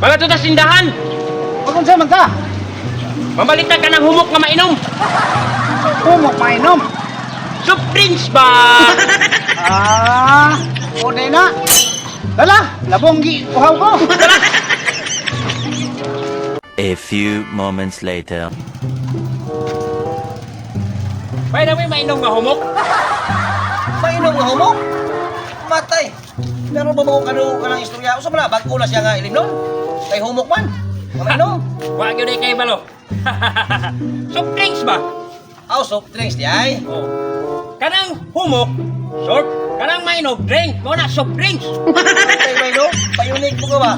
Mga to ta sindahan. Kung saan man ka? Mamalitan ka ng humok nga mainom. Humok mainom. Soft drinks ba? O na. Dala, labonggi, uhaw ko. A few moments later. Pwede mo yung mainom nga humok? Mainom nga humok. Matay. Pero babago ka ng istorya. Usa man bag-o na siya nga ilim nun. Kay humok man. Mainom. Wag yun ay kayo balo. Soft drinks ba? Aw, soft drinks di ay. Oh. Kanang humok, short. Kanang mainom, drink. Mo na soft drinks. Kay mainom, pa-unique mo ka ba?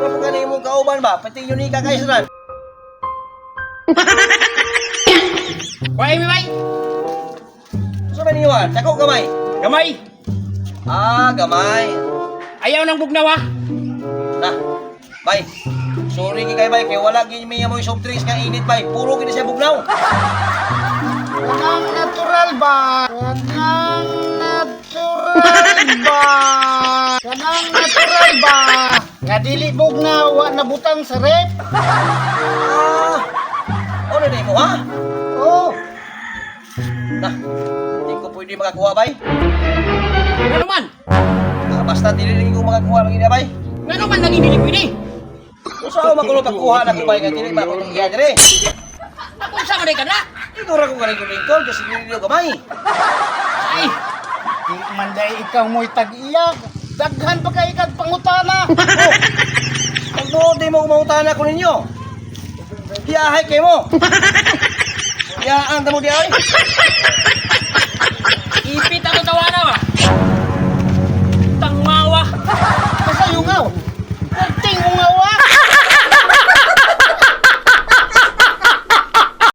Kung pa kanay mong kauban ba? Pati unique ka kayo sa Why mi bay? Usa man iwan? Dako gamay. Gamay. Gamay. Ayaw ng bugnaw ha. Nah, bay. Sorry kay bay kay wala gyud may amoy soft drinks nga init bay. Puro gid siya bugnaw. Kanang natural ba? Kanang natural ba? Nga dili bugnaw, wa nabutang sa rep. Ano na mo ha? Oh, Nah, hindi ko pwede makakuha bay. Ano man? Basta dili rin ko makakuha magina bay. Ano man naging dili-pwede? Usa ako makulo pagkuha na ko bay nga dili ba ko iya dire. Ako sa man ka na. Ikaw ra ko galing ko lingkod kasi dili gamay. Ay, di man day ikaw mo'y tag-iyak. Daghan pa kay kag pangutana. Pag doon di mo umangutana ko ninyo. Diyahay kayo mo. Diyaan mo diyahay.